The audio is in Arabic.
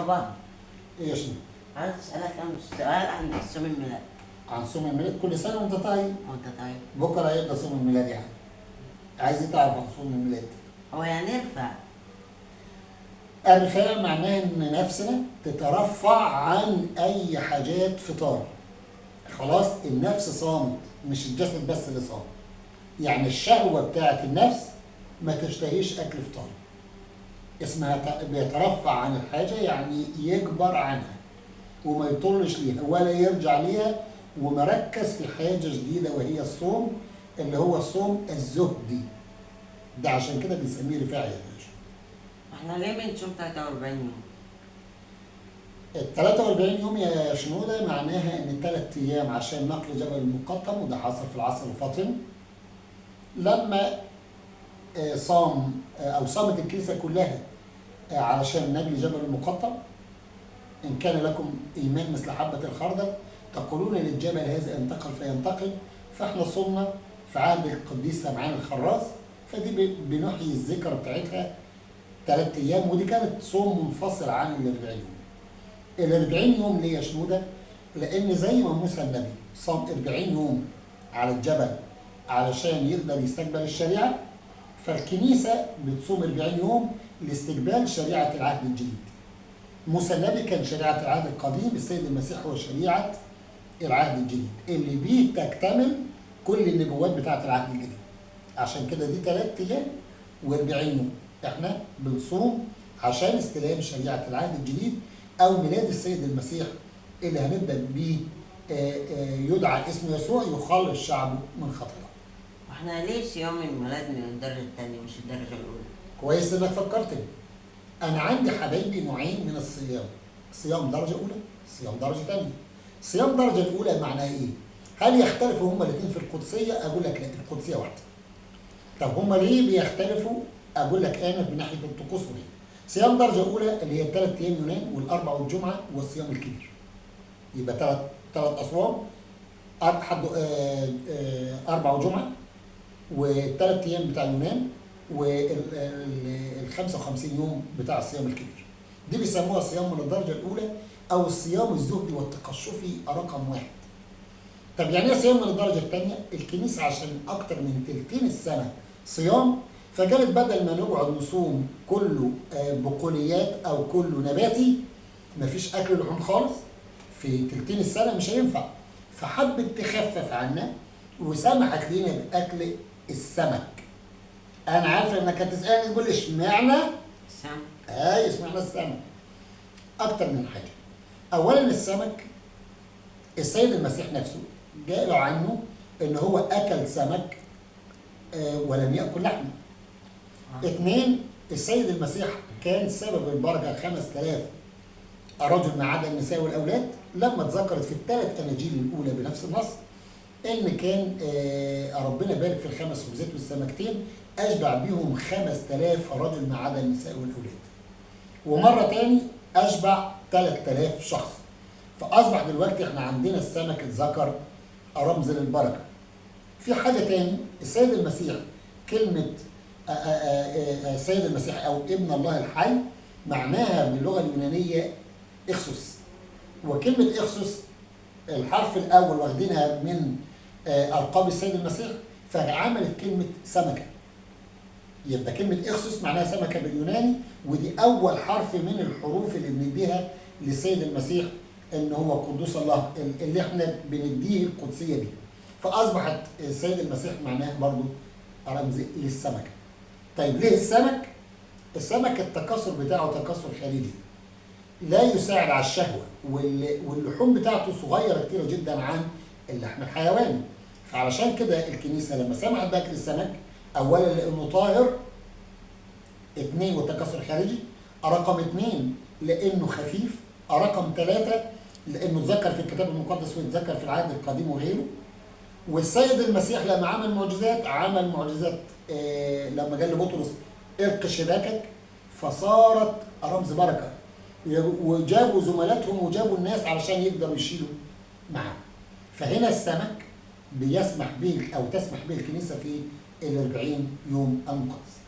بابا، ايه شنو؟ عايز اسالك عن سؤال عن صوم الميلاد. عن صوم الميلاد. كل سنه وانت طيب. وانت طيب؟ بكره هيبدا صوم الميلاد يعني. عايز ايه تعرف عن صوم الميلاد؟ هو يعني ينفع؟ الرفاع معناه ان نفسنا تترفع عن اي حاجات فطار. خلاص النفس صامت، مش الجسد بس اللي صام. يعني الشهوه بتاعت النفس ما تشتهيش اكل فطار. اسمها بيترفع عن الحاجه، يعني يجبر عنها وما يطلش ليها ولا يرجع ليها، ومركز في حاجه جديده وهي الصوم، اللي هو الصوم الزهدي. ده عشان كده بنسميه رفاعي يا باشا. احنا ليه بنصوم 43 يوم؟ ال 43 يوم يا شنودة معناها ان ال3 ايام عشان نقل جبل المقطم، وده حصل في العصر الفاطمي. لما صام او صامت الكنيسه كلها علشان نجل جبل المقطم. ان كان لكم ايمان مثل حبه الخردل تقولون للجبل هذا انتقل فينتقل. فاحنا صمنا في عهد القديس سمعان الخراز، فدي بنحيي الذكرى بتاعتها 3 ايام، ودي كانت صوم منفصل عن ال40 يوم. ال40 يوم ليه يا شنوده؟ لان زي ما موسى النبي صام 40 يوم على الجبل علشان يقدر يستقبل الشريعه، فالكنيسه بتصوم 40 يوم لاستقبال شريعه العهد الجديد. موسى النبي كان شريعه العهد القديم، السيد المسيح هو شريعه العهد الجديد اللي بيه تكتمل كل النبوات بتاعه العهد الجديد. عشان كده دي 3 ايام و40 يوم احنا بنصوم عشان استلام شريعه العهد الجديد او ميلاد السيد المسيح اللي هنبدا بيه يدعى اسم يسوع يخلص شعبه من خطاياه. واحنا ليه صيام الميلاد من الدرجة الثانية مش الدرجة الأولى؟ كويس انك فكرتني. انا عندي حبايبي نوعين من الصيام، صيام درجه اولى، صيام درجه ثانيه. صيام درجه الاولى معناه ايه؟ هل يختلفوا هما الاثنين في القدسيه؟ اقول لك لا، القدسيه واحده. طب هما ليه بيختلفوا؟ اقول لك انا من ناحيه الطقوس وهي صيام درجه اولى اللي هي ال3 ايام يونان والاربع والجمعه والصيام الكبير. يبقى ثلاث اصوام، حد 4 وجمعه وال3 ايام بتاع يونان وال 55 يوم بتاع الصيام الكبير. دي بيسموها صيام من الدرجه الاولى او الصيام الزهدي والتقشفي رقم 1. طب يعني ايه صيام من الدرجه الثانيه؟ الكنيسه عشان اكتر من تلتين السنه صيام، فقالت بدل ما نقعد نصوم كله بقوليات او كله نباتي، مفيش اكل لحوم خالص في تلتين السنه مش هينفع، فحبت تخفف عنا وسمحت لينا باكل السمك. انا عارف انك هتسالني تقول اشمعنى؟ السمك. اشمعنى السمك؟ اكتر من حاجه. اولا السمك السيد المسيح نفسه قالوا عنه ان هو اكل سمك ولم ياكل لحمه. 2 السيد المسيح كان سبب البركه 5000 رجل ما عدا النساء والاولاد، لما اتذكرت في ال3 اناجيل الاولى بنفس النص ان كان ربنا بارك في ال5 خبزات والسمكتين اشبع بيهم 5000 رجل ما عدا النساء والاولاد. ومره تاني اشبع 3000 شخص. فاصبح دلوقتي احنا عندنا السمك اتذكر رمز للبركه. في حاجه تاني، السيد المسيح كلمه السيد المسيح او ابن الله الحي معناها باللغه اليونانيه اخسوس. وكلمه اخسوس الحرف الاول واخدينها من القاب السيد المسيح، فعملت كلمه سمكه. يبقى كلمه اخسوس معناها سمكه باليوناني، ودي اول حرف من الحروف اللي بنديها للسيد المسيح ان هو قدوس الله اللي احنا بنديه القدسيه دي. فاصبحت السيد المسيح معناه برضو رمز للسمكه. طيب ليه السمك؟ السمك التكاثر بتاعه تكاثر خارجي لا يساعد على الشهوه، واللحوم بتاعته صغيره كتيره جدا عن اللحم الحيواني. فعلشان كده الكنيسه لما سمحت باكل السمك، اولا لانه طاهر، 2 والتكاثر خارجي، رقم 2 لانه خفيف، رقم 3 لانه اتذكر في الكتاب المقدس واتذكر في العهد القديم وغيره. والسيد المسيح لما عمل معجزات لما قال لبطرس الق شباكك فصارت رمز بركه، وجابوا زملاتهم وجابوا الناس علشان يقدروا يشيلوا معاه. فهنا السمك بيسمح به او تسمح به الكنيسه في ال40 يوم المقدس.